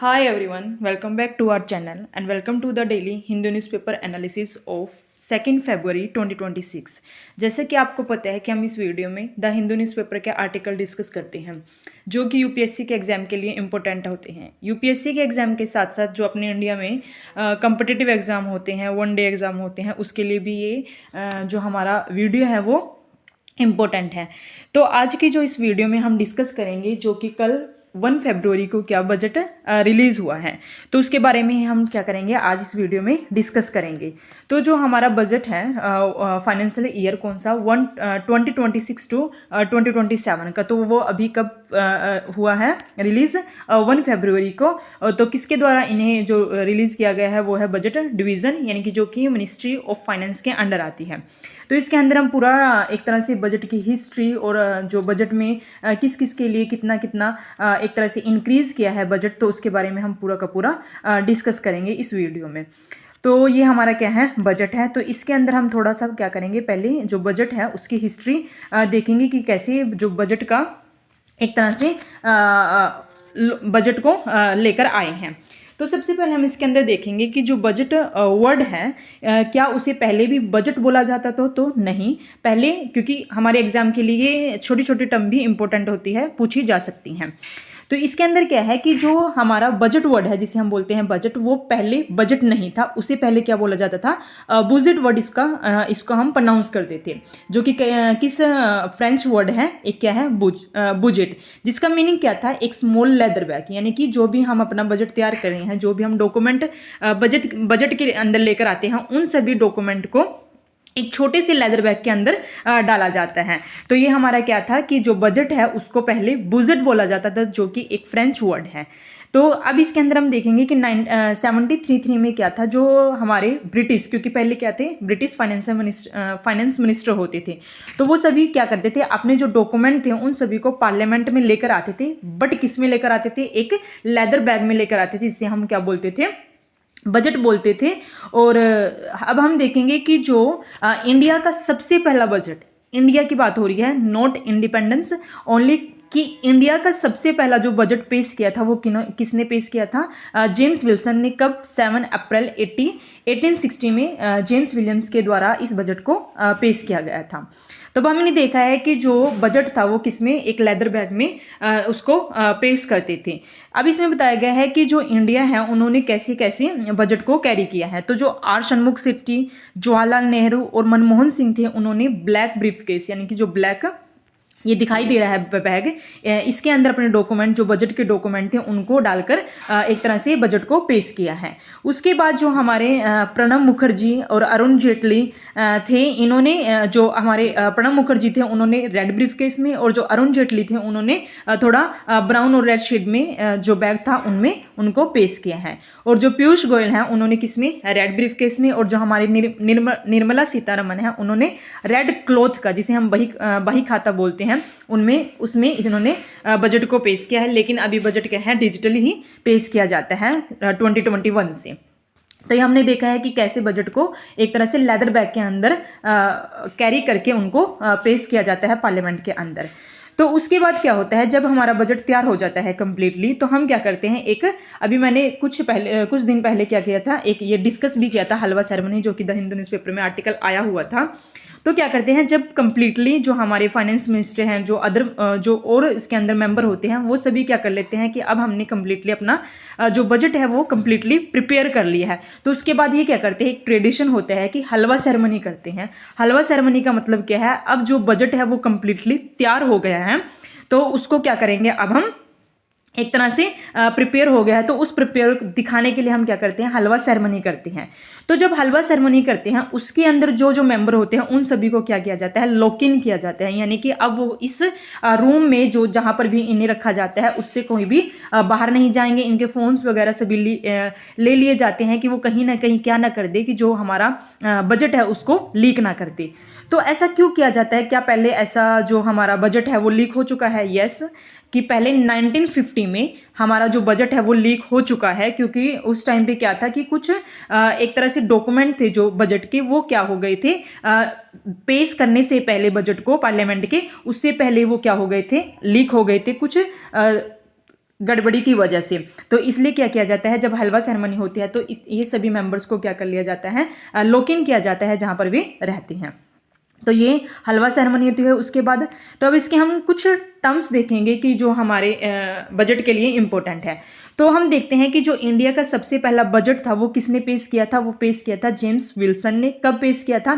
Hi everyone, welcome back to our channel and welcome to the daily Hindu newspaper analysis of 2nd February 2026। जैसे कि आपको पता है कि हम इस वीडियो में द हिंदू न्यूज़पेपर के आर्टिकल डिस्कस करते हैं जो कि यूपीएससी के एग्ज़ाम के लिए इम्पोर्टेंट होते हैं। यूपीएससी के एग्ज़ाम के साथ साथ जो अपने इंडिया में कम्पिटिटिव एग्ज़ाम होते हैं, वन डे एग्ज़ाम होते हैं, उसके लिए भी ये जो हमारा वीडियो है वो इम्पोर्टेंट है। तो आज की जो इस वीडियो में हम डिस्कस करेंगे जो कि कल 1 फरवरी को क्या बजट रिलीज़ हुआ है, तो उसके बारे में हम क्या करेंगे आज इस वीडियो में डिस्कस करेंगे। तो जो हमारा बजट है फाइनेंशियल ईयर कौन सा 2026 टू 2027 का, तो वो अभी कब हुआ है रिलीज़ 1 फरवरी को। तो किसके द्वारा इन्हें जो रिलीज़ किया गया है वो है बजट डिवीज़न, यानी कि जो कि मिनिस्ट्री ऑफ फाइनेंस के अंडर आती है। तो इसके अंदर हम पूरा एक तरह से बजट की हिस्ट्री और जो बजट में किस किस के लिए कितना कितना एक तरह से इंक्रीज़ किया है बजट, तो उसके बारे में हम पूरा का पूरा डिस्कस करेंगे इस वीडियो में। तो ये हमारा क्या है बजट है। तो इसके अंदर हम थोड़ा सा क्या करेंगे, पहले जो बजट है उसकी हिस्ट्री देखेंगे कि कैसे जो बजट का एक तरह से बजट को लेकर आए हैं। तो सबसे पहले हम इसके अंदर देखेंगे कि जो बजट वर्ड है क्या उसे पहले भी बजट बोला जाता था, तो नहीं पहले, क्योंकि हमारे एग्जाम के लिए छोटी छोटी टर्म भी इंपॉर्टेंट होती है, पूछी जा सकती हैं। तो इसके अंदर क्या है कि जो हमारा बजट वर्ड है जिसे हम बोलते हैं बजट, वो पहले बजट नहीं था, उसे पहले क्या बोला जाता था बुजेट वर्ड, इसको हम प्रोनाउंस करते थे, जो कि किस फ्रेंच वर्ड है, एक क्या है बुजेट, जिसका मीनिंग क्या था एक स्मॉल लेदर बैग, यानी कि जो भी हम अपना बजट तैयार कर रहे हैं, जो भी हम डॉक्यूमेंट बजट के अंदर लेकर आते हैं, उन सभी डॉक्यूमेंट को एक छोटे से लेदर बैग के अंदर डाला जाता है। तो ये हमारा क्या था कि जो बजट है उसको पहले बुजेट बोला जाता था, जो कि एक फ्रेंच वर्ड है। तो अब इसके अंदर हम देखेंगे कि 73 में क्या था, जो हमारे ब्रिटिश, क्योंकि पहले क्या थे ब्रिटिश फाइनेंस मिनिस्टर होते थे, तो वो सभी क्या करते थे अपने जो डॉक्यूमेंट थे उन सभी को पार्लियामेंट में लेकर आते थे, बट किस में लेकर आते थे, एक लेदर बैग में लेकर आते थे, जिससे हम क्या बोलते थे बजट बोलते थे। और अब हम देखेंगे कि जो इंडिया का सबसे पहला बजट, इंडिया की बात हो रही है, नॉट इंडिपेंडेंस ओनली, कि इंडिया का सबसे पहला जो बजट पेश किया था वो किसने पेश किया था, जेम्स विल्सन ने। कब, 7 अप्रैल 1860 में जेम्स विलियम्स के द्वारा इस बजट को पेश किया गया था। तब हमने देखा है कि जो बजट था वो किसमें, एक लेदर बैग में उसको पेश करते थे। अब इसमें बताया गया है कि जो इंडिया है उन्होंने कैसे कैसे बजट को कैरी किया है। तो जो आर शनमुख शेट्टी, जवाहरलाल नेहरू और मनमोहन सिंह थे, उन्होंने ब्लैक ब्रीफकेस, यानी कि जो ब्लैक ये दिखाई दे रहा है बैग, इसके अंदर अपने डॉक्यूमेंट, जो बजट के डॉक्यूमेंट थे उनको डालकर एक तरह से बजट को पेश किया है। उसके बाद जो हमारे प्रणब मुखर्जी और अरुण जेटली थे, इन्होंने जो हमारे प्रणब मुखर्जी थे उन्होंने रेड ब्रीफकेस में, और जो अरुण जेटली थे उन्होंने थोड़ा ब्राउन और रेड शेड में जो बैग था उनमें उनको पेश किया है। और जो पीयूष गोयल हैं उन्होंने किसमें, रेड ब्रीफकेस में, और जो हमारी निर्मला सीतारमन है उन्होंने रेड क्लॉथ का, जिसे हम बही खाता बोलते हैं, उसमें इन्होंने बजट को पेश किया है। लेकिन अभी बजट क्या है डिजिटली ही पेश किया जाता है 2021 से। तो ये हमने देखा है कि कैसे बजट को एक तरह से लेदर बैग के अंदर कैरी करके उनको पेश किया जाता है पार्लियामेंट के अंदर। तो उसके बाद क्या होता है, जब हमारा बजट तैयार हो जाता है कंप्लीटली, तो हम क्या करते हैं, एक अभी मैंने कुछ दिन पहले क्या किया था, एक ये डिस्कस भी किया था हलवा सेरेमनी, जो कि द हिंदू न्यूज़पेपर में आर्टिकल आया हुआ था। तो क्या करते हैं, जब कंप्लीटली जो हमारे फाइनेंस मिनिस्टर हैं, जो और इसके अंदर मेंबर होते हैं, वो सभी क्या कर लेते हैं कि अब हमने कंप्लीटली अपना जो बजट है वो कंप्लीटली प्रिपेयर कर लिया है। तो उसके बाद ये क्या करते हैं, एक ट्रेडिशन होता है कि हलवा सेरेमनी करते हैं। हलवा सेरेमनी का मतलब क्या है, अब जो बजट है वो कंप्लीटली तैयार हो गया है, तो उसको क्या करेंगे, अब हम एक तरह से प्रिपेयर हो गया है, तो उस प्रिपेयर दिखाने के लिए हम क्या करते हैं, हलवा सेरेमनी करते हैं। तो जब हलवा सेरेमनी करते हैं उसके अंदर जो मेंबर होते हैं उन सभी को क्या किया जाता है, लॉक इन किया जाता है, यानी कि अब वो इस रूम में जो जहाँ पर भी इन्हें रखा जाता है उससे कोई भी बाहर नहीं जाएंगे। इनके फ़ोन्स वगैरह सभी ले लिए जाते हैं कि वो कहीं ना कहीं क्या ना कर दे कि जो हमारा बजट है उसको लीक ना कर दे। तो ऐसा क्यों किया जाता है, क्या पहले ऐसा जो हमारा बजट है वो लीक हो चुका है? यस, कि पहले 1950 में हमारा जो बजट है वो लीक हो चुका है, क्योंकि उस टाइम पे क्या था कि कुछ एक तरह से डॉक्यूमेंट थे जो बजट के, वो क्या हो गए थे, पेश करने से पहले बजट को पार्लियामेंट के, उससे पहले वो क्या हो गए थे, लीक हो गए थे। कुछ गड़बड़ी की वजह से। तो इसलिए क्या किया जाता है, जब हलवा सेरेमनी होती है तो ये सभी मेंबर्स को क्या कर लिया जाता है, लॉक इन किया जाता है जहाँ पर वे रहते हैं। तो ये हलवा सेरेमनी होती है। उसके बाद तो अब इसके हम कुछ टर्म्स देखेंगे कि जो हमारे बजट के लिए इम्पोर्टेंट है। तो हम देखते हैं कि जो इंडिया का सबसे पहला बजट था वो किसने पेश किया था, वो पेश किया था जेम्स विल्सन ने। कब पेश किया था,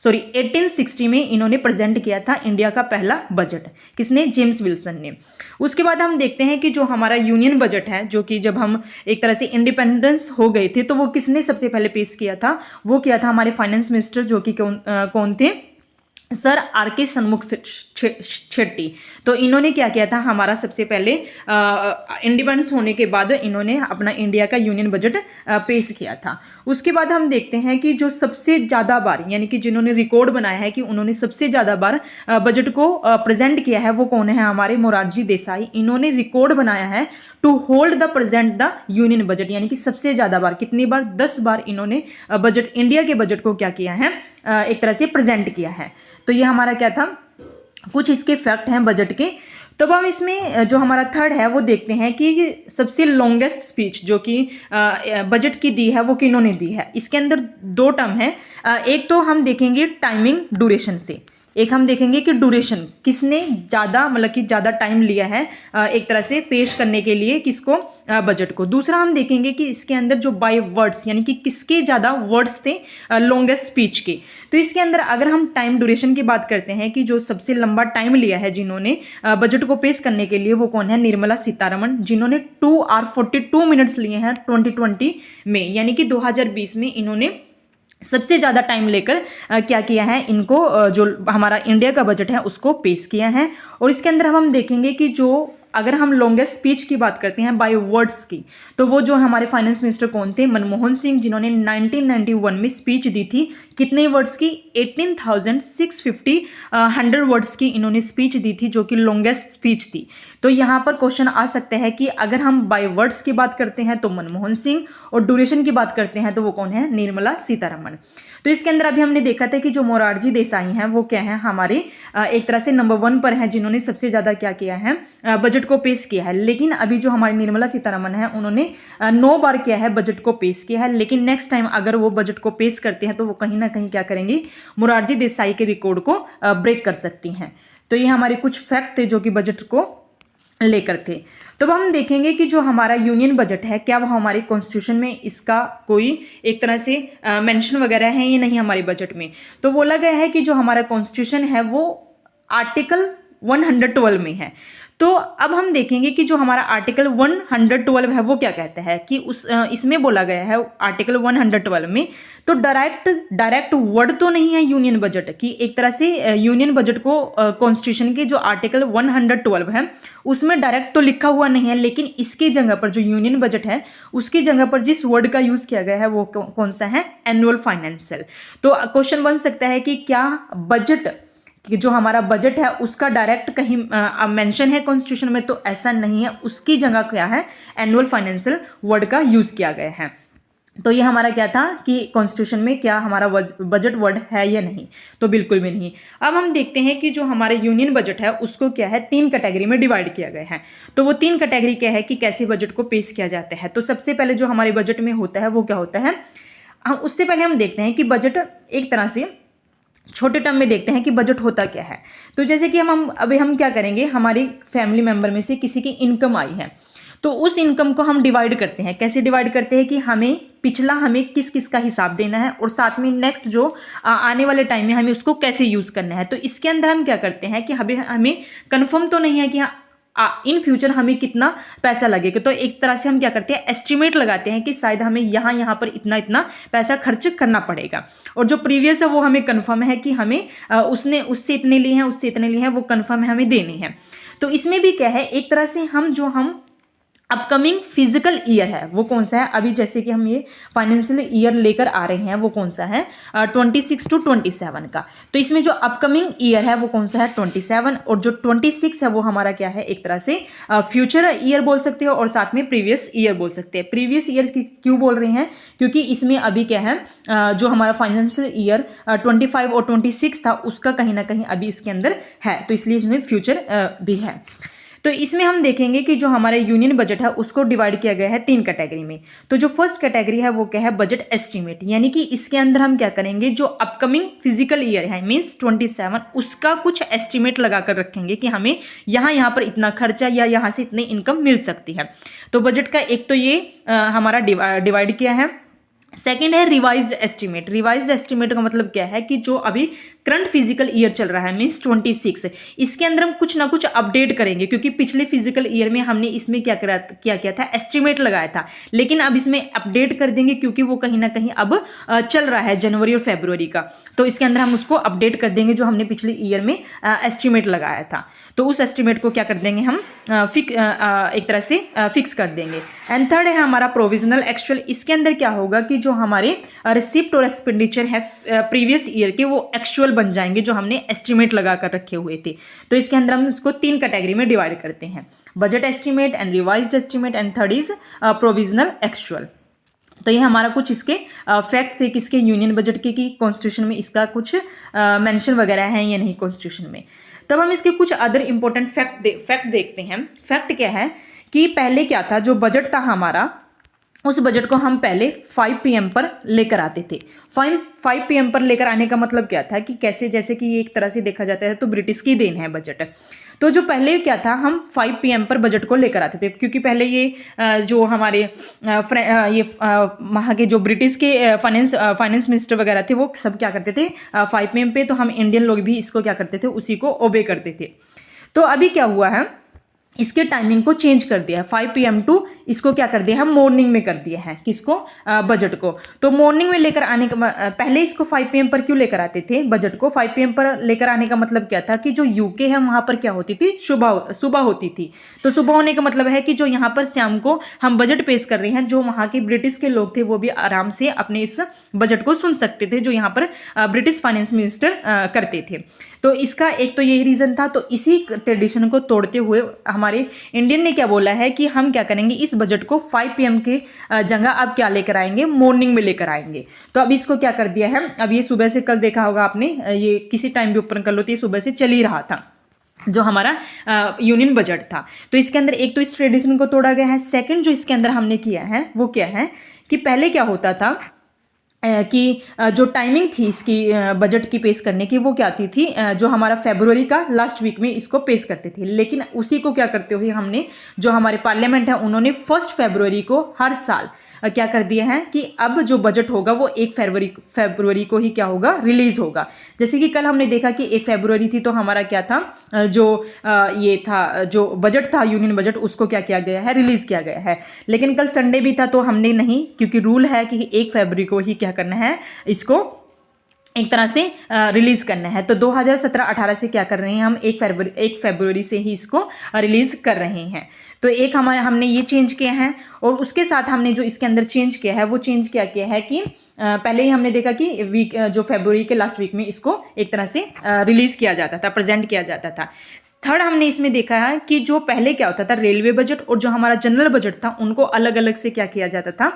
1860 में इन्होंने प्रेजेंट किया था इंडिया का पहला बजट। किसने, जेम्स विल्सन ने। उसके बाद हम देखते हैं कि जो हमारा यूनियन बजट है, जो कि जब हम एक तरह से इंडिपेंडेंस हो गए थे तो वो किसने सबसे पहले पेश किया था, वो किया था हमारे फाइनेंस मिनिस्टर, जो कि कौन थे, सर आर.के. शनमुख शेट्टी। तो इन्होंने क्या किया था, हमारा सबसे पहले इंडिपेंडेंस होने के बाद इन्होंने अपना इंडिया का यूनियन बजट पेश किया था। उसके बाद हम देखते हैं कि जो सबसे ज़्यादा बार, यानी कि जिन्होंने रिकॉर्ड बनाया है कि उन्होंने सबसे ज़्यादा बार बजट को प्रेजेंट किया है, वो कौन है, हमारे मोरारजी देसाई। इन्होंने रिकॉर्ड बनाया है to hold the present the union budget, यानी कि सबसे ज़्यादा बार, कितनी बार, 10 बार इन्होंने बजट, इंडिया के बजट को क्या किया है, एक तरह से प्रेजेंट किया है। तो ये हमारा क्या था, कुछ इसके फैक्ट हैं बजट के। तो अब हम इसमें जो हमारा थर्ड है वो देखते हैं कि सबसे लॉन्गेस्ट स्पीच जो कि बजट की दी है वो किन्होंने दी है। इसके अंदर दो टर्म है, एक तो हम देखेंगे टाइमिंग ड्यूरेशन से, एक हम देखेंगे कि ड्यूरेशन किसने ज़्यादा, मतलब कि ज़्यादा टाइम लिया है एक तरह से पेश करने के लिए, किसको, बजट को। दूसरा हम देखेंगे कि इसके अंदर जो बाय वर्ड्स, यानी कि किसके ज़्यादा वर्ड्स थे लॉन्गेस्ट स्पीच के। तो इसके अंदर अगर हम टाइम ड्यूरेशन की बात करते हैं कि जो सबसे लंबा टाइम लिया है जिन्होंने बजट को पेश करने के लिए, वो कौन है, निर्मला सीतारमण, जिन्होंने 2 hours 42 minutes लिए हैं 2020 में, यानी कि 2020 में इन्होंने सबसे ज़्यादा टाइम लेकर क्या किया है, इनको जो हमारा इंडिया का बजट है उसको पेश किया है। और इसके अंदर हम देखेंगे कि जो अगर हम लॉन्गेस्ट स्पीच की बात करते हैं बाय वर्ड्स की, तो वो जो हमारे फाइनेंस मिनिस्टर कौन थे, मनमोहन सिंह, जिन्होंने 1991 में स्पीच दी थी। कितने वर्ड्स की, 18,650 100 वर्ड्स की इन्होंने स्पीच दी थी, जो कि लॉन्गेस्ट स्पीच थी। तो यहाँ पर क्वेश्चन आ सकते हैं कि अगर हम बाय वर्ड्स की बात करते हैं तो मनमोहन सिंह, और ड्यूरेशन की बात करते हैं तो वो कौन है, निर्मला सीतारमण। तो इसके अंदर अभी हमने देखा था कि जो मोरारजी देसाई हैं वो क्या है, हमारे एक तरह से नंबर 1 पर है, जिन्होंने सबसे ज़्यादा क्या किया है, बजट को पेश किया है। लेकिन अभी जो हमारी निर्मला सीतारमण है उन्होंने 9 बार किया है, बजट को पेश किया है। लेकिन नेक्स्ट टाइम अगर वो बजट को पेश करते हैं तो वो कहीं ना कहीं क्या करेंगी, मोरारजी देसाई के रिकॉर्ड को ब्रेक कर सकती हैं। तो ये हमारे कुछ फैक्ट थे जो कि बजट को लेकर थे। तो अब हम देखेंगे कि जो हमारा यूनियन बजट है, क्या वो हमारे कॉन्स्टिट्यूशन में इसका कोई एक तरह से मेंशन वगैरह है या नहीं हमारे बजट में। तो बोला गया है कि जो हमारा कॉन्स्टिट्यूशन है वो आर्टिकल 112 में है। तो अब हम देखेंगे कि जो हमारा आर्टिकल 112 है वो क्या कहता है कि इसमें बोला गया है आर्टिकल 112 में, तो डायरेक्ट वर्ड तो नहीं है यूनियन बजट की, एक तरह से यूनियन बजट को कॉन्स्टिट्यूशन के जो आर्टिकल 112 है उसमें डायरेक्ट तो लिखा हुआ नहीं है, लेकिन इसकी जगह पर जो यूनियन बजट है उसकी जगह पर जिस वर्ड का यूज़ किया गया है वो कौन सा है, एनुअल फाइनेंशियल। तो क्वेश्चन बन सकता है कि क्या बजट कि जो हमारा बजट है उसका डायरेक्ट कहीं मेंशन है कॉन्स्टिट्यूशन में, तो ऐसा नहीं है, उसकी जगह क्या है, एनुअल फाइनेंशियल वर्ड का यूज़ किया गया है। तो ये हमारा क्या था कि कॉन्स्टिट्यूशन में क्या हमारा बजट वर्ड है या नहीं, तो बिल्कुल भी नहीं। अब हम देखते हैं कि जो हमारे यूनियन बजट है उसको क्या है, 3 कैटेगरी में डिवाइड किया गया है। तो वो 3 कैटेगरी क्या है कि कैसे बजट को पेश किया जाता है। तो सबसे पहले जो हमारे बजट में होता है वो क्या होता है, उससे पहले हम देखते हैं कि बजट एक तरह से छोटे टर्म में देखते हैं कि बजट होता क्या है। तो जैसे कि अभी हम क्या करेंगे, हमारी फैमिली मेंबर में से किसी की इनकम आई है तो उस इनकम को हम डिवाइड करते हैं। कैसे डिवाइड करते हैं कि हमें किस किस का हिसाब देना है और साथ में नेक्स्ट जो आने वाले टाइम में हमें उसको कैसे यूज़ करना है। तो इसके अंदर हम क्या करते हैं कि हमें कन्फर्म तो नहीं है कि इन फ्यूचर हमें कितना पैसा लगेगा, तो एक तरह से हम क्या करते हैं, एस्टिमेट लगाते हैं कि शायद हमें यहाँ पर इतना पैसा खर्च करना पड़ेगा। और जो प्रीवियस है वो हमें कंफर्म है कि हमें उससे इतने लिए हैं वो कंफर्म है हमें देने हैं। तो इसमें भी क्या है, एक तरह से हम अपकमिंग फिजिकल ईयर है वो कौन सा है, अभी जैसे कि हम ये फाइनेंशियल ईयर लेकर आ रहे हैं वो कौन सा है, 26 to 27 का। तो इसमें जो अपकमिंग ईयर है वो कौन सा है, 27, और जो 26 है वो हमारा क्या है, एक तरह से फ्यूचर ईयर बोल सकते हो और साथ में प्रीवियस ईयर बोल सकते हैं। प्रीवियस ईयर क्यों बोल रहे हैं, क्योंकि इसमें अभी क्या है, जो हमारा फाइनेंशियल ईयर 25 और 26 था उसका कहीं ना कहीं अभी इसके अंदर है, तो इसलिए इसमें फ्यूचर भी है। तो इसमें हम देखेंगे कि जो हमारा यूनियन बजट है उसको डिवाइड किया गया है 3 कैटेगरी में। तो जो फर्स्ट कैटेगरी है वो क्या है, बजट एस्टीमेट, यानी कि इसके अंदर हम क्या करेंगे, जो अपकमिंग फिजिकल ईयर है मींस 27, उसका कुछ एस्टीमेट लगा कर रखेंगे कि हमें यहाँ पर इतना खर्चा या यहाँ से इतनी इनकम मिल सकती है। तो बजट का एक तो ये हमारा डिवाइड किया है। सेकेंड है रिवाइज्ड एस्टीमेट। रिवाइज्ड एस्टीमेट का मतलब क्या है कि जो अभी करंट फिजिकल ईयर चल रहा है मींस 26, इसके अंदर हम कुछ ना कुछ अपडेट करेंगे, क्योंकि पिछले फिजिकल ईयर में हमने इसमें क्या किया था, एस्टीमेट लगाया था, लेकिन अब इसमें अपडेट कर देंगे क्योंकि वो कहीं ना कहीं अब चल रहा है जनवरी और फरवरी का। तो इसके अंदर हम उसको अपडेट कर देंगे जो हमने पिछले ईयर में एस्टीमेट लगाया था। तो उस एस्टीमेट को क्या कर देंगे हम एक तरह से फिक्स कर देंगे। एंड थर्ड है हमारा प्रोविजनल एक्चुअल। इसके अंदर क्या होगा कि जो हमारे रिसिप्ट और एक्सपेंडिचर है प्रीवियस ईयर के, वो एक्चुअल बन जाएंगे जो हमने एस्टीमेट लगा कर रखे हुए थे। तो इसके अंदर हम इसको 3 कैटेगरी में डिवाइड करते हैं, budget estimate and revised estimate and third is provisional actual. तो ये हमारा कुछ इसके फैक्ट थे किसके, यूनियन बजट के, कि कॉन्स्टिट्यूशन में इसका कुछ मेंशन वगैरह है या नहीं कॉन्स्टिट्यूशन में। तब हम इसके कुछ अदर इंपॉर्टेंट फैक्ट देखते हैं। फैक्ट क्या है कि पहले क्या था, जो बजट था हमारा, उस बजट को हम पहले 5 PM पर लेकर आते थे। 5 PM पर लेकर आने का मतलब क्या था कि कैसे, जैसे कि एक तरह से देखा जाता है तो ब्रिटिश की देन है बजट। तो जो पहले क्या था, हम 5 PM पर बजट को लेकर आते थे, क्योंकि पहले ये जो हमारे वहाँ के जो ब्रिटिश के फाइनेंस मिनिस्टर वगैरह थे वो सब क्या करते थे 5 PM पे, तो हम इंडियन लोग भी इसको क्या करते थे, उसी को ओबे करते थे। तो अभी क्या हुआ है, इसके टाइमिंग को चेंज कर दिया है, 5 PM टू इसको क्या कर दिया है, मॉर्निंग में कर दिया है, किसको, बजट को। तो मॉर्निंग में लेकर आने का पहले इसको 5 PM पर क्यों लेकर आते थे बजट को, 5 PM पर लेकर आने का मतलब क्या था कि जो यूके है वहां पर क्या होती थी, सुबह होती थी। तो सुबह होने का मतलब है कि जो यहाँ पर शाम को हम बजट पेश कर रहे हैं, जो वहाँ के ब्रिटिश के लोग थे वो भी आराम से अपने इस बजट को सुन सकते थे, जो यहाँ पर ब्रिटिश फाइनेंस मिनिस्टर करते थे। तो इसका एक तो यही रीज़न था। तो इसी ट्रेडिशन को तोड़ते हुए हमारे इंडियन ने क्या बोला है कि हम क्या करेंगे, इस बजट को 5 PM के जगह अब क्या लेकर आएंगे, मॉर्निंग में लेकर आएंगे। तो अब इसको क्या कर दिया है, अब ये सुबह से, कल देखा होगा आपने, ये किसी टाइम भी ओपन कर लो तो ये सुबह से चल ही रहा था जो हमारा यूनियन बजट था। तो इसके अंदर एक तो इस ट्रेडिशन को तोड़ा गया है। सेकंड जो इसके अंदर हमने किया है वो क्या है कि पहले क्या होता था कि जो टाइमिंग थी इसकी बजट की पेश करने की, वो क्या आती थी, जो हमारा फरवरी का लास्ट वीक में इसको पेश करते थे। लेकिन उसी को क्या करते हुए हमने, जो हमारे पार्लियामेंट है उन्होंने 1 फरवरी को हर साल क्या कर दिया है कि अब जो बजट होगा वो 1 फरवरी को ही क्या होगा, रिलीज होगा। जैसे कि कल हमने देखा कि 1 फरवरी थी, तो हमारा क्या था, जो ये था, जो बजट था यूनियन बजट, उसको क्या किया गया है, रिलीज किया गया है। लेकिन कल संडे भी था तो हमने नहीं, क्योंकि रूल है कि 1 फरवरी को ही क्या करना है, इसको एक तरह से रिलीज करना है। तो 2017-18 से क्या कर रहे हैं हम, 1 फरवरी से ही इसको रिलीज कर रहे हैं। तो एक हमने ये चेंज किया है। और उसके साथ हमने जो इसके अंदर चेंज किया है वो चेंज क्या किया है कि पहले ही हमने देखा कि वीक, जो फरवरी के लास्ट वीक में इसको एक तरह से रिलीज किया जाता था, प्रेजेंट किया जाता था। थर्ड हमने इसमें देखा है कि जो पहले क्या होता था, रेलवे बजट और जो हमारा जनरल बजट था उनको अलग अलग से क्या किया जाता था,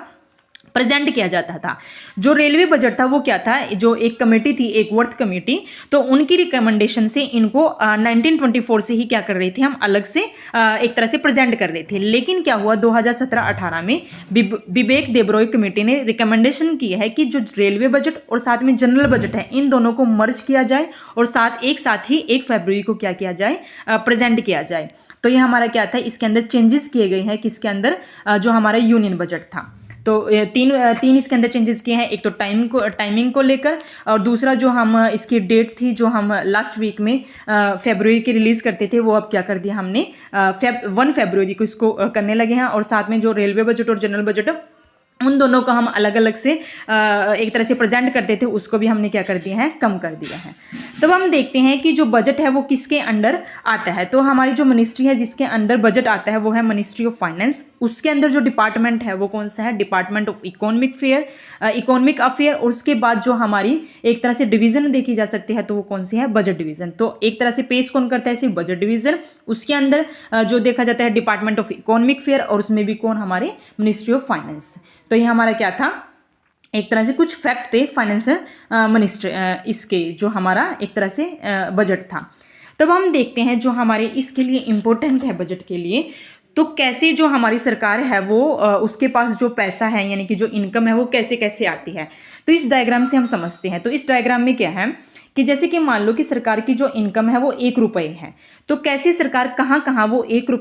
प्रेजेंट किया जाता था। जो रेलवे बजट था वो क्या था, जो एक कमेटी थी, एक वर्थ कमेटी, तो उनकी रिकमेंडेशन से इनको 1924 से ही क्या कर रहे थे, हम अलग से एक तरह से प्रेजेंट कर रहे थे। लेकिन क्या हुआ, 2017-18 में विवेक देबरॉय कमेटी ने रिकमेंडेशन की है कि जो रेलवे बजट और साथ में जनरल बजट है, इन दोनों को मर्ज किया जाए और एक साथ ही 1 फरवरी को क्या किया जाए, प्रेजेंट किया जाए। तो ये हमारा क्या था, इसके अंदर चेंजेस किए गए हैं, किसके अंदर, जो हमारा यूनियन बजट था। तो तीन इसके अंदर चेंजेस किए हैं। एक तो टाइमिंग को लेकर, और दूसरा जो हम इसकी डेट थी, जो हम लास्ट वीक में फरवरी की रिलीज़ करते थे, वो अब क्या कर दिया हमने 1 फरवरी को इसको करने लगे हैं। और साथ में जो रेलवे बजट और जनरल बजट, उन दोनों को हम अलग अलग से एक तरह से प्रेजेंट करते थे, उसको भी हमने क्या कर दिया है, कम कर दिया है। तब हम देखते हैं कि जो बजट है वो किसके अंडर आता है। तो हमारी जो मिनिस्ट्री है जिसके अंडर बजट आता है वो है मिनिस्ट्री ऑफ फाइनेंस। उसके अंदर जो डिपार्टमेंट है वो कौन सा है, डिपार्टमेंट ऑफ इकोनॉमिक अफेयर। और उसके बाद जो हमारी एक तरह से डिवीजन देखी जा सकती है तो वो कौन सी है, बजट डिवीजन। तो एक तरह से पेश कौन करता है, सिर्फ बजट डिवीजन। उसके अंदर जो देखा जाता है डिपार्टमेंट ऑफ इकोनॉमिक अफेयर, और उसमें भी कौन, हमारे मिनिस्ट्री ऑफ फाइनेंस। तो ये हमारा क्या था, एक तरह से कुछ फैक्ट थे फाइनेंस मिनिस्ट्री इसके, जो हमारा एक तरह से बजट था। तब हम देखते हैं जो हमारे इसके लिए इम्पोर्टेंट है बजट के लिए, तो कैसे जो हमारी सरकार है वो उसके पास जो पैसा है यानी कि जो इनकम है वो कैसे कैसे आती है। तो इस डायग्राम से हम समझते हैं। तो इस डायग्राम में क्या है कि जैसे कि मान लो कि सरकार की जो इनकम है वो 1 रुपये है, तो कैसे सरकार कहाँ कहाँ वो 1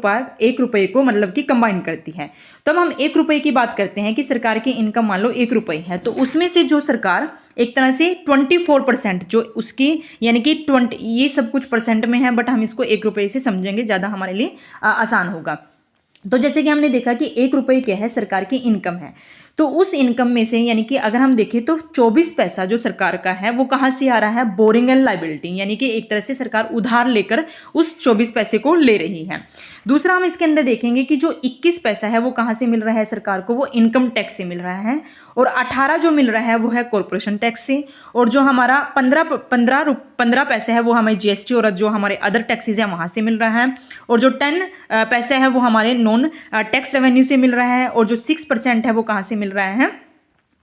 रुपये को मतलब कि कंबाइन करती है। तो अब हम 1 रुपये की बात करते हैं कि सरकार की इनकम मान लो 1 रुपये है, तो उसमें से जो सरकार एक तरह से 24% जो उसकी यानी कि 20, ये सब कुछ परसेंट में है बट हम इसको 1 रुपये से समझेंगे, ज़्यादा हमारे लिए आसान होगा। तो जैसे कि हमने देखा कि 1 रुपये क्या है, सरकार की इनकम है, तो उस इनकम में से यानी कि अगर हम देखें तो 24 पैसा जो सरकार का है वो कहाँ से आ रहा है, बोरिंग एंड लाइबिलिटी, यानी कि एक तरह से सरकार उधार लेकर उस 24 पैसे को ले रही है। दूसरा हम इसके अंदर देखेंगे कि जो 21 पैसा है वो कहाँ से मिल रहा है सरकार को, वो इनकम टैक्स से मिल रहा है, और 18 जो मिल रहा है वो है कॉरपोरेशन टैक्स से, और जो हमारा 15 पैसे है वो हमें जीएसटी और जो हमारे अदर टैक्सेस हैं वहाँ से मिल रहा है, और जो 10 पैसे है वो हमारे नॉन टैक्स रेवेन्यू से मिल रहा है, और जो 6% है वो कहाँ से मिल रहा है,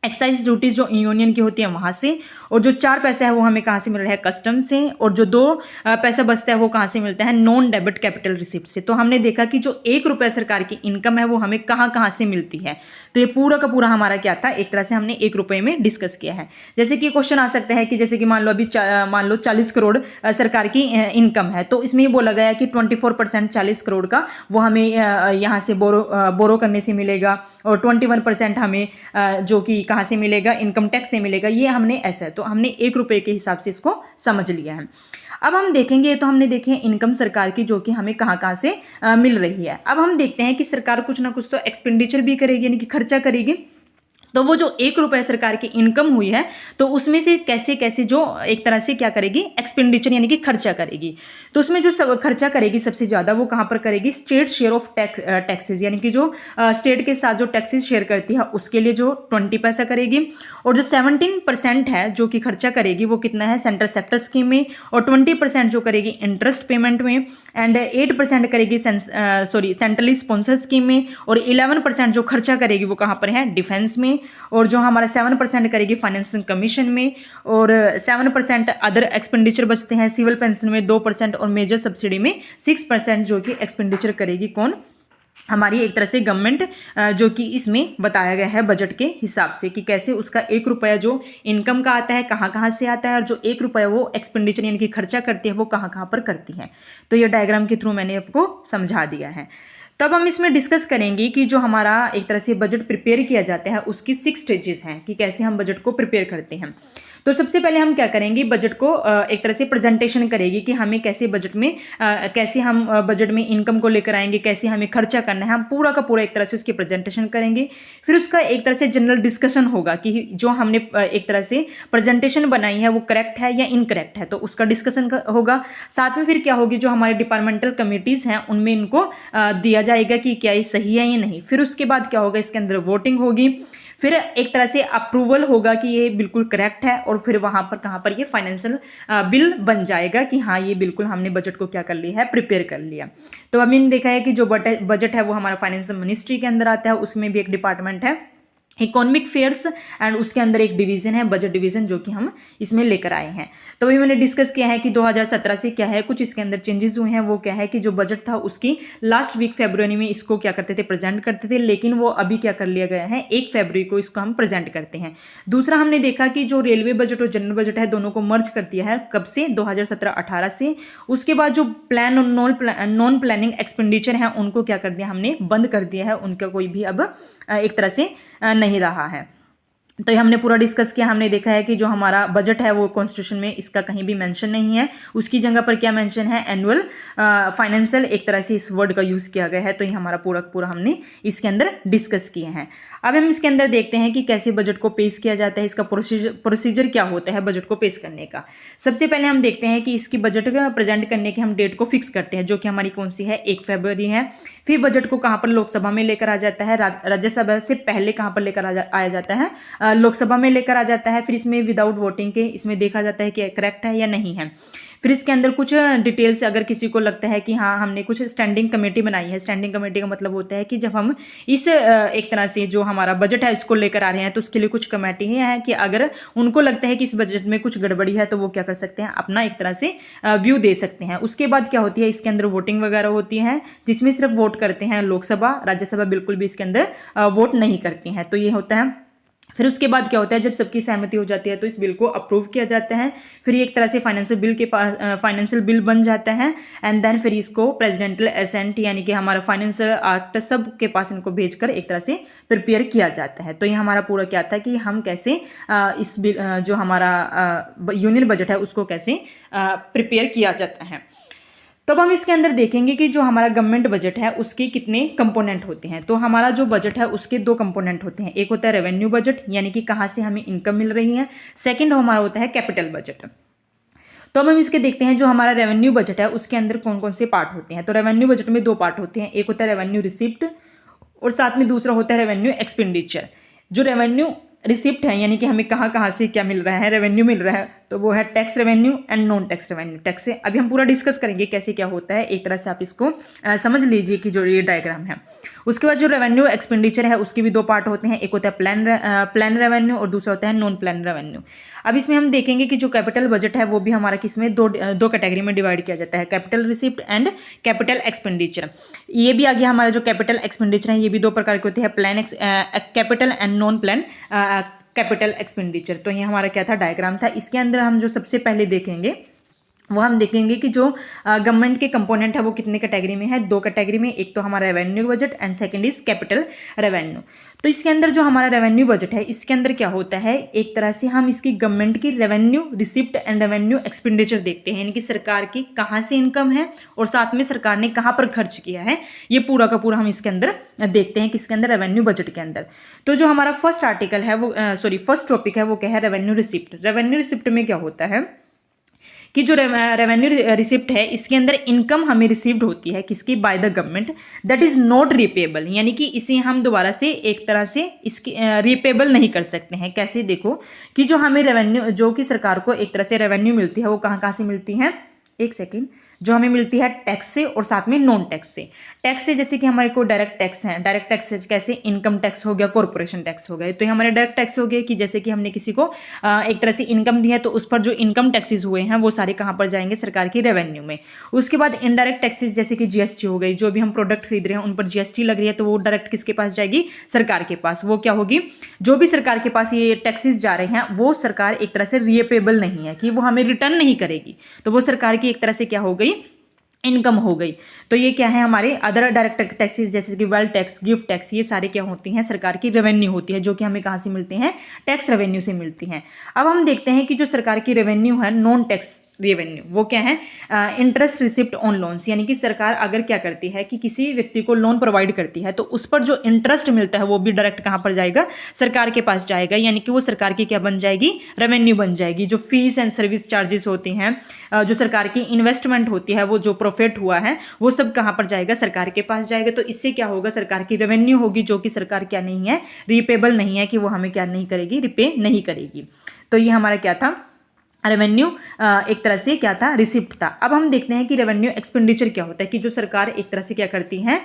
एक्साइज ड्यूटीज जो यूनियन की होती है वहाँ से, और जो 4 पैसा है वो हमें कहाँ से मिल रहा है, कस्टम से, और जो 2 पैसा बचता है वो कहाँ से मिलता है, नॉन डेबिट कैपिटल रिसिप्ट से। तो हमने देखा कि जो 1 रुपये सरकार की इनकम है वो हमें कहाँ कहाँ से मिलती है। तो ये पूरा का पूरा हमारा क्या था, एक तरह से हमने 1 रुपये में डिस्कस किया है। जैसे कि क्वेश्चन आ सकता है कि जैसे कि मान लो अभी मान लो 40 करोड़ सरकार की इनकम है, तो इसमें ये बोला गया है कि 24% 40 करोड़ का वो हमें यहाँ से बोरो करने से मिलेगा, और 21% हमें जो कि कहाँ से मिलेगा, इनकम टैक्स से मिलेगा। ये हमने ऐसा है, तो हमने 1 रुपये के हिसाब से इसको समझ लिया है। अब हम देखेंगे, तो हमने देखे इनकम सरकार की जो कि हमें कहाँ कहाँ से मिल रही है। अब हम देखते हैं कि सरकार कुछ ना कुछ तो एक्सपेंडिचर भी करेगी यानी कि खर्चा करेगी। तो वो जो 1 रुपये सरकार की इनकम हुई है तो उसमें से कैसे कैसे जो एक तरह से क्या करेगी, एक्सपेंडिचर यानी कि खर्चा करेगी। तो उसमें जो खर्चा करेगी सबसे ज़्यादा वो कहाँ पर करेगी, स्टेट शेयर ऑफ टैक्सेस, यानी कि जो स्टेट के साथ जो टैक्सेस शेयर करती है उसके लिए जो 20 पैसा करेगी, और जो 17% है जो कि खर्चा करेगी वो कितना है, सेंट्रल सेक्टर स्कीम में, और 20% जो करेगी इंटरेस्ट पेमेंट में, एंड 8% करेगी सेंट्रली स्पॉन्सर स्कीम में, और 11% जो खर्चा करेगी वो कहाँ पर है, डिफेंस में, और जो हमारा 7% करेगी फाइनेंसिंग कमीशन में, और 7% अदर एक्सपेंडिचर बचते हैं, सिविल पेंशन में 2%, और मेजर सब्सिडी में 6% जो कि एक्सपेंडिचर करेगी कौन, हमारी एक तरह से गवर्नमेंट, जो कि इसमें बताया गया है बजट के हिसाब से कि कैसे उसका 1 रुपया जो इनकम का आता है कहाँ कहाँ से आता है, और जो 1 रुपया वो एक्सपेंडिचर यानी कि खर्चा करती है वो कहाँ कहाँ पर करती है। तो ये डायग्राम के थ्रू मैंने आपको समझा दिया है। तब हम इसमें डिस्कस करेंगे कि जो हमारा एक तरह से बजट प्रिपेयर किया जाता है उसकी 6 स्टेजेस हैं कि कैसे हम बजट को प्रिपेयर करते हैं। तो सबसे पहले हम क्या करेंगे, बजट को एक तरह से प्रेजेंटेशन करेंगे कि हमें कैसे बजट में कैसे हम बजट में इनकम को लेकर आएंगे, कैसे हमें खर्चा करना है, हम पूरा का पूरा एक तरह से उसकी प्रेजेंटेशन करेंगे। फिर उसका एक तरह से जनरल डिस्कशन होगा कि जो हमने एक तरह से प्रेजेंटेशन बनाई है वो करेक्ट है या इनकरेक्ट है, तो उसका डिस्कशन होगा। साथ में फिर क्या होगी, जो हमारे डिपार्टमेंटल कमिटीज़ हैं उनमें इनको दिया जाएगा कि क्या ये सही है या नहीं। फिर उसके बाद क्या होगा, इसके अंदर वोटिंग होगी, फिर एक तरह से अप्रूवल होगा कि ये बिल्कुल करेक्ट है, और फिर वहाँ पर कहाँ पर ये फाइनेंशियल बिल बन जाएगा कि हाँ ये बिल्कुल हमने बजट को क्या कर लिया है, प्रिपेयर कर लिया। तो अभी हमने देखा है कि जो बजट है वो हमारा फाइनेंशियल मिनिस्ट्री के अंदर आता है, उसमें भी एक डिपार्टमेंट है इकोनॉमिक फेयर्स, एंड उसके अंदर एक डिवीज़न है बजट डिवीज़न जो कि हम इसमें लेकर आए हैं। तो अभी मैंने डिस्कस किया है कि 2017 से क्या है, कुछ इसके अंदर चेंजेस हुए हैं। वो क्या है कि जो बजट था उसकी लास्ट वीक फरवरी में इसको क्या करते थे, प्रेजेंट करते थे, लेकिन वो अभी क्या कर लिया गया है, 1 फरवरी को इसको हम प्रेजेंट करते हैं। दूसरा हमने देखा कि जो रेलवे बजट और जनरल बजट है दोनों को मर्ज कर दिया है, कब से, 2017-18 से। उसके बाद जो प्लान और नॉन प्लानिंग एक्सपेंडिचर हैं उनको क्या कर दिया, हमने बंद कर दिया है, उनका कोई भी अब एक तरह से नहीं रहा है। तो ये हमने पूरा डिस्कस किया। हमने देखा है कि जो हमारा बजट है वो कॉन्स्टिट्यूशन में इसका कहीं भी मेंशन नहीं है, उसकी जगह पर क्या मेंशन है, एनुअल फाइनेंशियल, एक तरह से इस वर्ड का यूज़ किया गया है। तो ये हमारा पूरा हमने इसके अंदर डिस्कस किए हैं। अब हम इसके अंदर देखते हैं कि कैसे बजट को पेश किया जाता है, इसका प्रोसीजर क्या होता है बजट को पेश करने का। सबसे पहले हम देखते हैं कि इसकी बजट का प्रेजेंट करने की हम डेट को फिक्स करते हैं, जो कि हमारी कौन सी है, 1 फरवरी है। फिर बजट को कहाँ पर लोकसभा में लेकर आ जाता है, राज्यसभा से पहले कहाँ पर लेकर आया जाता है, लोकसभा में लेकर आ जाता है। फिर इसमें विदाउट वोटिंग के इसमें देखा जाता है कि करेक्ट है या नहीं है। फिर इसके अंदर कुछ डिटेल से अगर किसी को लगता है कि हाँ हमने कुछ स्टैंडिंग कमेटी बनाई है, स्टैंडिंग कमेटी का मतलब होता है कि जब हम इस एक तरह से जो हमारा बजट है इसको लेकर आ रहे हैं तो उसके लिए कुछ कमेटी है कि अगर उनको लगता है कि इस बजट में कुछ गड़बड़ी है तो वो क्या कर सकते हैं, अपना एक तरह से व्यू दे सकते हैं। उसके बाद क्या होती है, इसके अंदर वोटिंग वगैरह होती है जिसमें सिर्फ वोट करते हैं लोकसभा, राज्यसभा बिल्कुल भी इसके अंदर वोट नहीं करती हैं। तो ये होता है। फिर उसके बाद क्या होता है, जब सबकी सहमति हो जाती है तो इस बिल को अप्रूव किया जाता है। फिर ये एक तरह से फाइनेंशियल बिल बन जाता है एंड देन फिर इसको प्रेसिडेंटल एसेंट यानी कि हमारा फाइनेंशियल एक्ट सब के पास इनको भेजकर एक तरह से प्रिपेयर किया जाता है। तो ये हमारा पूरा क्या था कि हम कैसे इस बिल जो हमारा यूनियन बजट है उसको कैसे प्रिपेयर किया जाता है। तब हम इसके अंदर देखेंगे कि जो हमारा गवर्नमेंट बजट है उसके कितने कंपोनेंट होते हैं। तो हमारा जो बजट है उसके दो कंपोनेंट होते हैं, एक होता है रेवेन्यू बजट यानी कि कहाँ से हमें इनकम मिल रही है, सेकंड हमारा होता है कैपिटल बजट। तो अब हम इसके देखते हैं जो हमारा रेवेन्यू बजट है उसके अंदर कौन कौन से पार्ट होते हैं। तो रेवेन्यू बजट में दो पार्ट होते हैं, एक होता है रेवेन्यू रिसिप्ट और साथ में दूसरा होता है रेवेन्यू एक्सपेंडिचर। जो रेवेन्यू रिसिप्ट है यानी कि हमें कहाँ कहाँ से क्या मिल रहा है, रेवेन्यू मिल रहा है, तो वो है tax revenue and non tax revenue. Tax से अभी हम पूरा डिस्कस करेंगे कैसे क्या होता है, एक तरह से आप इसको समझ लीजिए कि जो ये डायग्राम है। उसके बाद जो रेवेन्यू एक्सपेंडिचर है उसके भी दो पार्ट होते हैं, एक होता है प्लान रेवेन्यू और दूसरा होता है नॉन प्लान रेवेन्यू। अब इसमें हम देखेंगे कि जो कैपिटल बजट है वो भी हमारा किसमें दो कैटेगरी में डिवाइड किया जाता है, capital receipt and capital expenditure. ये भी आ गया हमारा जो कैपिटल एक्सपेंडिचर है, ये भी दो प्रकार के होते हैं, plan capital and non plan capital expenditure. तो ये हमारा क्या था, डायग्राम था। इसके अंदर हम जो सबसे पहले देखेंगे वो हम देखेंगे कि जो गवर्नमेंट के कंपोनेंट है वो कितने कैटेगरी में है, दो कैटेगरी में, एक तो हमारा revenue budget and second is capital revenue. तो इसके अंदर जो हमारा रेवेन्यू बजट है इसके अंदर क्या होता है, एक तरह से हम इसकी गवर्नमेंट की revenue receipt and revenue expenditure देखते हैं, यानी कि सरकार की कहाँ से इनकम है और साथ में सरकार ने कहाँ पर खर्च किया है, ये पूरा का पूरा हम इसके अंदर देखते हैं किसके अंदर, रेवेन्यू बजट के अंदर। तो जो हमारा फर्स्ट आर्टिकल है वो फर्स्ट टॉपिक है वो क्या है, रेवेन्यू रिसिप्ट। रेवेन्यू रिसिप्ट में क्या होता है कि जो रेवेन्यू रिसिप्ट है इसके अंदर इनकम हमें रिसीव्ड होती है किसकी, by the government, that is not repayable, यानी कि इसे हम दोबारा से एक तरह से इसकी रिपेबल नहीं कर सकते हैं। कैसे, देखो कि जो हमें रेवेन्यू, जो कि सरकार को एक तरह से रेवेन्यू मिलती है वो कहाँ कहाँ से मिलती है, एक सेकेंड, जो हमें मिलती है टैक्स से और साथ में नॉन टैक्स से। टैक्स से जैसे कि हमारे को डायरेक्ट टैक्स है, डायरेक्ट टैक्स से कैसे, इनकम टैक्स हो गया, कॉर्पोरेशन टैक्स हो गए, तो ये हमारे डायरेक्ट टैक्स हो गए कि जैसे कि हमने किसी को एक तरह से इनकम दी है तो उस पर जो इनकम टैक्सेस हुए हैं वो सारे कहाँ पर जाएंगे, सरकार की रेवेन्यू में। उसके बाद इनडायरेक्ट टैक्सेस जैसे कि जीएसटी हो गई, जो भी हम प्रोडक्ट खरीद रहे हैं उन पर जीएसटी लग रही है तो वो डायरेक्ट किसके पास जाएगी, सरकार के पास। वो क्या होगी, जो भी सरकार के पास ये टैक्सेस जा रहे हैं वो सरकार एक तरह से रिपेबल नहीं है कि वो हमें रिटर्न नहीं करेगी, तो वो सरकार की एक तरह से क्या हो गई, इनकम हो गई। तो ये क्या है, हमारे अदर डायरेक्ट टैक्सेस जैसे कि वेल्थ टैक्स, गिफ्ट टैक्स, ये सारे क्या होती हैं, सरकार की रेवेन्यू होती है जो कि हमें कहाँ से मिलती हैं, टैक्स रेवेन्यू से मिलती हैं। अब हम देखते हैं कि जो सरकार की रेवेन्यू है नॉन टैक्स रेवेन्यू, वो क्या है, इंटरेस्ट रिसिप्ट ऑन लोन्स, यानी कि सरकार अगर क्या करती है कि किसी व्यक्ति को लोन प्रोवाइड करती है तो उस पर जो इंटरेस्ट मिलता है वो भी डायरेक्ट कहाँ पर जाएगा, सरकार के पास जाएगा, यानी कि वो सरकार की क्या बन जाएगी, रेवेन्यू बन जाएगी। जो फीस एंड सर्विस चार्जेस होती हैं, जो सरकार की इन्वेस्टमेंट होती है, वो जो प्रॉफिट हुआ है वो सब कहाँ पर जाएगा, सरकार के पास जाएगा। तो इससे क्या होगा, सरकार की रेवेन्यू होगी जो कि सरकार क्या नहीं है, रिपेबल नहीं है, कि वो हमें क्या नहीं करेगी, रिपे नहीं करेगी। तो ये हमारा क्या था, रेवेन्यू एक तरह से क्या था, रिसिप्ट था। अब हम देखते हैं कि रेवेन्यू एक्सपेंडिचर क्या होता है, कि जो सरकार एक तरह से क्या करती है,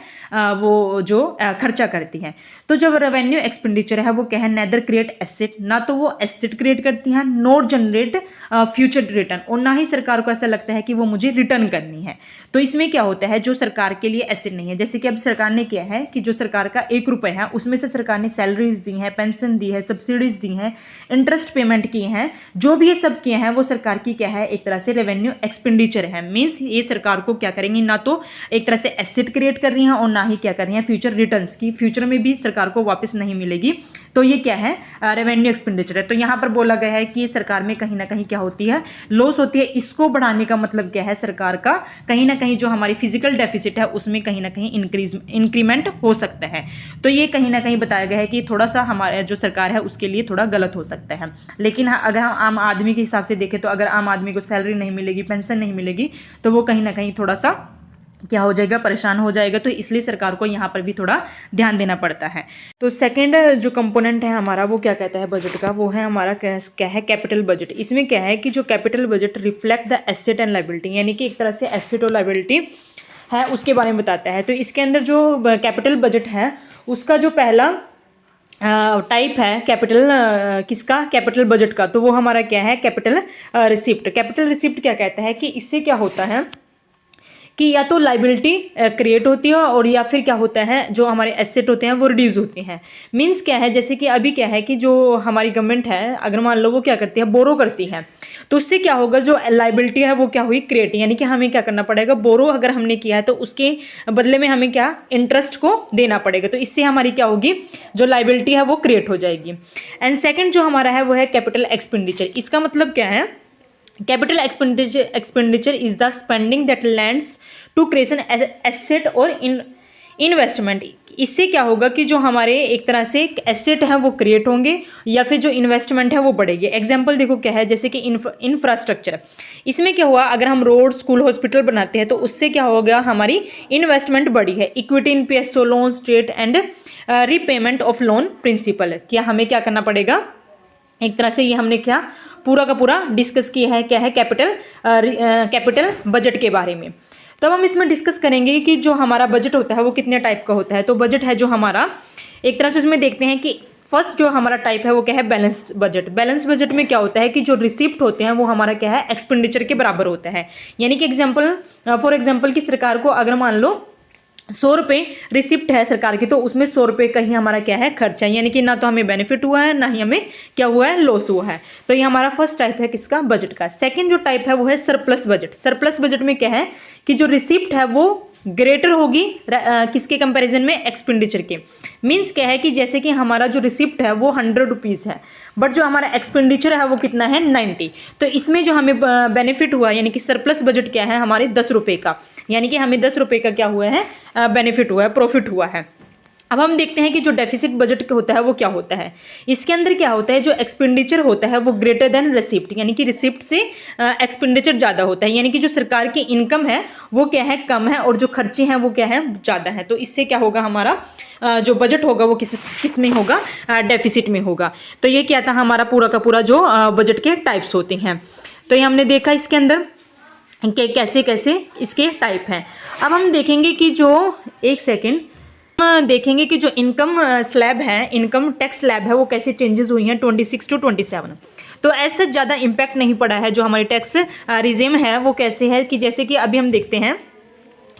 वो जो खर्चा करती है। तो जब रेवेन्यू एक्सपेंडिचर है वो क्या है, नेदर क्रिएट एसेट, ना तो वो एसेट क्रिएट करती है, नॉट जनरेट फ्यूचर रिटर्न, और ना ही सरकार को ऐसा लगता है कि वो मुझे रिटर्न करनी है। तो इसमें क्या होता है, जो सरकार के लिए एसेट नहीं है, जैसे कि अब सरकार ने किया है कि जो सरकार का 1 रुपये है उसमें से सरकार ने सैलरीज दी हैं, पेंशन दी है, सब्सिडीज दी हैं, इंटरेस्ट पेमेंट किए हैं, जो भी ये सब किए हैं वो सरकार की क्या है, एक तरह से रेवेन्यू एक्सपेंडिचर है। मींस ये सरकार को क्या करेंगी, ना तो एक तरह से एसेट क्रिएट कर रही हैं और ना ही क्या कर रही हैं, फ्यूचर रिटर्न्स की, फ्यूचर में भी सरकार को वापस नहीं मिलेगी। तो ये क्या है, रेवेन्यू एक्सपेंडिचर है। तो यहाँ पर बोला गया है कि ये सरकार में कहीं ना कहीं क्या होती है, लॉस होती है। इसको बढ़ाने का मतलब क्या है, सरकार का कहीं ना कहीं जो हमारी फिजिकल डेफिसिट है उसमें कहीं ना कहीं इंक्रीमेंट हो सकता है। तो ये कहीं ना कहीं बताया गया है कि थोड़ा सा हमारे जो सरकार है उसके लिए थोड़ा गलत हो सकता है। लेकिन अगर हम आम आदमी के हिसाब से देखें तो अगर आम आदमी को सैलरी नहीं मिलेगी, पेंशन नहीं मिलेगी, तो वो कहीं ना कहीं थोड़ा सा क्या हो जाएगा, परेशान हो जाएगा। तो इसलिए सरकार को यहाँ पर भी थोड़ा ध्यान देना पड़ता है। तो सेकंड जो कंपोनेंट है हमारा वो क्या कहता है बजट का, वो है हमारा क्या है, कैपिटल बजट। इसमें क्या है कि जो capital budget reflect the asset and liability, यानी कि एक तरह से एसेट और लायबिलिटी है उसके बारे में बताता है। तो इसके अंदर जो कैपिटल बजट है उसका जो पहला टाइप है कैपिटल किसका, कैपिटल बजट का, तो वो हमारा क्या है, कैपिटल रिसिप्ट। कैपिटल रिसिप्ट क्या कहता है कि इससे क्या होता है कि या तो लाइबिलिटी क्रिएट होती है और या फिर क्या होता है जो हमारे एसेट होते हैं वो रिड्यूस होते हैं। मींस क्या है, जैसे कि अभी क्या है कि जो हमारी गवर्नमेंट है अगर मान लो वो क्या करती है, बोरो करती है, तो उससे क्या होगा, जो लाइबिलिटी है वो क्या हुई, क्रिएट, यानी कि हमें क्या करना पड़ेगा, बोरो अगर हमने किया है तो उसके बदले में हमें क्या, इंटरेस्ट को देना पड़ेगा। तो इससे हमारी क्या होगी, जो लाइबिलिटी है वो क्रिएट हो जाएगी। एंड सेकेंड जो हमारा है वो है कैपिटल एक्सपेंडिचर। इसका मतलब क्या है, capital expenditure is the spending that lands to creation asset और इन्वेस्टमेंट। इससे क्या होगा कि जो हमारे एक तरह से एसेट हैं वो क्रिएट होंगे या फिर जो इन्वेस्टमेंट है वो बढ़ेगी। एग्जांपल देखो क्या है, जैसे कि इंफ्रास्ट्रक्चर, इसमें क्या हुआ, अगर हम रोड, स्कूल, हॉस्पिटल बनाते हैं तो उससे क्या होगा, हमारी इन्वेस्टमेंट बढ़ी है। Equity in PSO loan, state and repayment of loan principal, क्या हमें क्या करना पड़ेगा, एक तरह से ये हमने क्या पूरा का पूरा डिस्कस किया है, क्या है, कैपिटल बजट के बारे में। तब हम इसमें डिस्कस करेंगे कि जो हमारा बजट होता है वो कितने टाइप का होता है। तो बजट है जो हमारा, एक तरह से उसमें देखते हैं कि फर्स्ट जो हमारा टाइप है वो क्या है, बैलेंस बजट। बैलेंस बजट में क्या होता है कि जो रिसिप्ट होते हैं वो हमारा क्या है, एक्सपेंडिचर के बराबर होता है। यानी कि फॉर एग्जाम्पल कि सरकार को अगर मान लो 100 रुपये रिसिप्ट है सरकार की, तो उसमें 100 रुपये का ही हमारा क्या है, खर्चा, यानी कि ना तो हमें बेनिफिट हुआ है ना ही हमें क्या हुआ है, लॉस हुआ है। तो ये हमारा फर्स्ट टाइप है किसका, बजट का। सेकंड जो टाइप है वो है सरप्लस बजट। सरप्लस बजट में क्या है कि जो रिसिप्ट है वो ग्रेटर होगी किसके कंपैरिजन में, एक्सपेंडिचर के। मीन्स क्या है कि जैसे कि हमारा जो रिसिप्ट है वो 100 रुपीज़ है, बट जो हमारा एक्सपेंडिचर है वो कितना है, 90। तो इसमें जो हमें बेनिफिट हुआ, यानी कि सरप्लस बजट क्या है, हमारे 10 रुपये का, यानी कि हमें 10 रुपये का क्या हुआ है, बेनिफिट हुआ है, प्रॉफिट हुआ है। अब हम देखते हैं कि जो डेफिसिट बजट होता है वो क्या होता है। इसके अंदर क्या होता है, जो एक्सपेंडिचर होता है वो ग्रेटर देन रिसिप्ट, यानी कि रिसिप्ट से एक्सपेंडिचर ज़्यादा होता है, यानी कि जो सरकार की इनकम है वो क्या है, कम है, और जो खर्चे हैं वो क्या है, ज़्यादा है। तो इससे क्या होगा, हमारा जो बजट होगा वो किस में होगा, डेफिसिट में होगा। तो ये क्या था, हमारा पूरा का पूरा जो बजट के टाइप्स होते हैं। तो ये हमने देखा इसके अंदर कि कैसे कैसे इसके टाइप हैं। अब हम देखेंगे कि जो एक सेकेंड देखेंगे कि जो इनकम स्लैब है, इनकम टैक्स स्लैब है, वो कैसे चेंजेस हुई हैं 26 to 27। तो ऐसा ज़्यादा इम्पैक्ट नहीं पड़ा है। जो हमारी टैक्स रिजिम है वो कैसे है कि जैसे कि अभी हम देखते हैं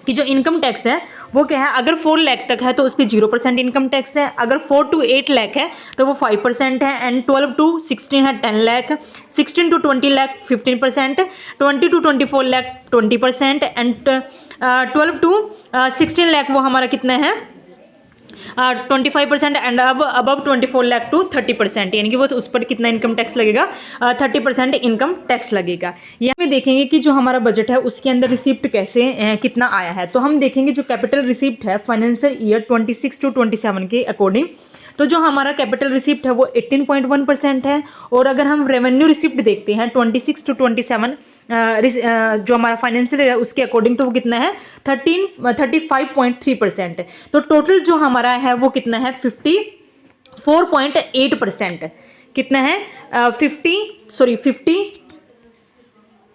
कि जो इनकम टैक्स है वो क्या है, अगर 4 लाख तक है तो उस पर 0% इनकम टैक्स है, अगर 4 to 8 लाख है तो वो 5% है, एंड 12 to 16 है 10 lakh, 16 to 20 lakh 15%, 20 to 24 lakh 20%, and 12 to 16 lakh वो हमारा कितना है, 25%, एंड अब 24 लाख टू 30%, यानी कि वो उस पर कितना इनकम टैक्स लगेगा, 30% इनकम टैक्स लगेगा। यहाँ पे देखेंगे कि जो हमारा बजट है उसके अंदर रिसिप्ट कैसे कितना आया है। तो हम देखेंगे जो कैपिटल रिसिप्ट है फाइनेंशियल ईयर 26 to 27 के अकॉर्डिंग, तो जो हमारा कैपिटल रिसिप्ट है वो 18.1% है। और अगर हम रेवेन्यू रिसिप्ट देखते हैं 26 to 27 जो हमारा फाइनेंशियल है उसके अकॉर्डिंग, तो वो कितना है 35.3%। तो टोटल जो हमारा है वो कितना है 54.8%। कितना है 50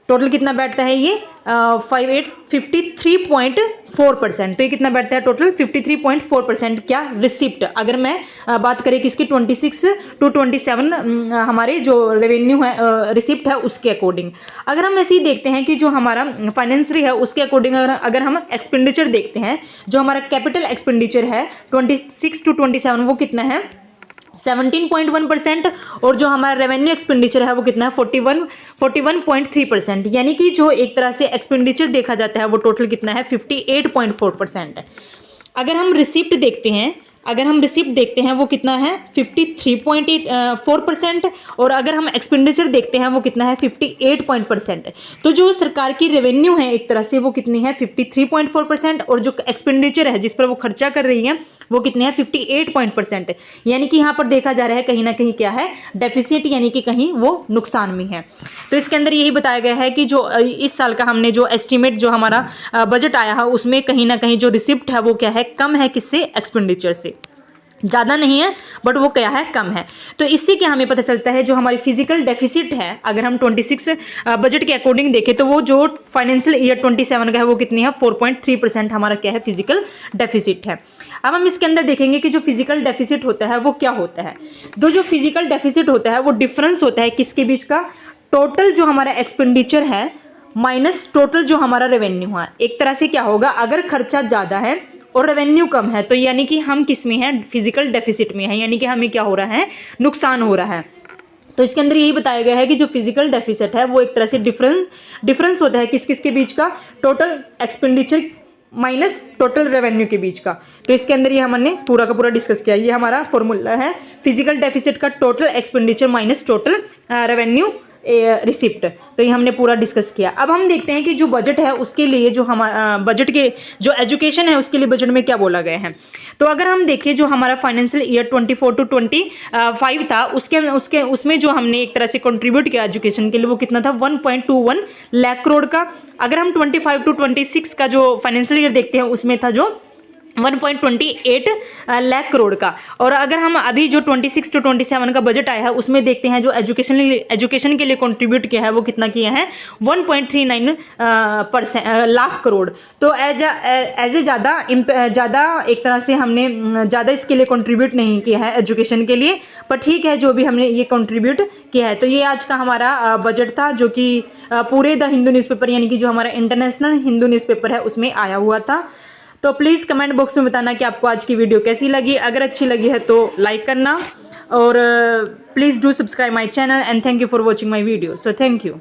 टोटल कितना बैठता है ये 53.4%। तो ये कितना बैठता है टोटल 53.4% क्या रिसिप्ट। अगर मैं बात करें किसकी 26 to 27 हमारे जो रेवेन्यू है रिसिप्ट है उसके अकॉर्डिंग। अगर हम ऐसे ही देखते हैं कि जो हमारा फाइनेंशियल है उसके अकॉर्डिंग अगर हम एक्सपेंडिचर देखते हैं, जो हमारा कैपिटल एक्सपेंडिचर है 26 to 27 वो कितना है 17.1%, और जो हमारा रेवेन्यू एक्सपेंडिचर है वो कितना है 41.3%। यानी कि जो एक तरह से एक्सपेंडिचर देखा जाता है वो टोटल कितना है 58.4%। अगर हम रिसिप्ट देखते हैं वो कितना है 53.4%, और अगर हम एक्सपेंडिचर देखते हैं वो कितना है 58%। तो जो सरकार की रेवेन्यू है एक तरह से वो कितनी है 53.4%, और जो एक्सपेंडिचर है जिस पर वो खर्चा कर रही है वो कितने हैं 58% यानी कि यहाँ पर देखा जा रहा है कहीं ना कहीं क्या है डेफिसिट, यानी कि कहीं वो नुकसान में है। तो इसके अंदर यही बताया गया है कि जो इस साल का हमने जो एस्टिमेट जो हमारा बजट आया है उसमें कहीं ना कहीं जो रिसिप्ट है वो क्या है कम है, किससे, एक्सपेंडिचर से। ज़्यादा नहीं है बट वो क्या है कम है। तो इससे क्या हमें पता चलता है जो हमारी फिजिकल डेफिसिट है अगर हम 26 बजट के अकॉर्डिंग देखें तो वो जो फाइनेंशियल ईयर 27 का है वो कितनी है 4.3% हमारा क्या है फिजिकल डेफिसिट है। अब हम इसके अंदर देखेंगे कि जो फिजिकल डेफिसिट होता है वो क्या होता है। तो जो फिजिकल डेफिसिट होता है वो डिफरेंस होता है किसके बीच का, टोटल जो हमारा एक्सपेंडिचर है माइनस टोटल जो हमारा रेवेन्यू है। एक तरह से क्या होगा, अगर खर्चा ज़्यादा है और रेवेन्यू कम है तो यानी कि हम किस में हैं, फिजिकल डेफिसिट में है, यानी कि हमें क्या हो रहा है, नुकसान हो रहा है। तो इसके अंदर यही बताया गया है कि जो फिजिकल डेफिसिट है वो एक तरह से डिफरेंस होता है किस किस के बीच का, total expenditure minus total revenue के बीच का। तो इसके अंदर ये हमने पूरा का पूरा डिस्कस किया, ये हमारा फॉर्मूला है फिजिकल डेफिसिट का, total expenditure minus total revenue receipt. तो ये हमने पूरा डिस्कस किया। अब हम देखते हैं कि जो बजट है उसके लिए जो हमारा बजट के जो एजुकेशन है उसके लिए बजट में क्या बोला गया है। तो अगर हम देखें जो हमारा फाइनेंशियल ईयर 24 to 25 था उसमें जो हमने एक तरह से कंट्रीब्यूट किया एजुकेशन के लिए वो कितना था 1.21 लाख करोड़ का। अगर हम 25 to 26 का जो फाइनेंशियल ईयर देखते हैं उसमें था जो 1.28 लाख करोड़ का। और अगर हम अभी जो 26 to 27 का बजट आया है उसमें देखते हैं जो एजुकेशन के लिए कंट्रीब्यूट किया है वो कितना किया है 1.39% लाख करोड़। तो एज ए ज़्यादा एक तरह से हमने ज़्यादा इसके लिए कंट्रीब्यूट नहीं किया है एजुकेशन के लिए, पर ठीक है जो भी हमने ये कंट्रीब्यूट किया है। तो ये आज का हमारा बजट था जो कि पूरे द हिंदू न्यूज़पेपर यानी कि जो हमारा इंटरनेशनल हिंदू न्यूज़पेपर है उसमें आया हुआ था। तो प्लीज़ कमेंट बॉक्स में बताना कि आपको आज की वीडियो कैसी लगी। अगर अच्छी लगी है तो लाइक करना और please do subscribe my channel and thank you for watching my video. So thank you.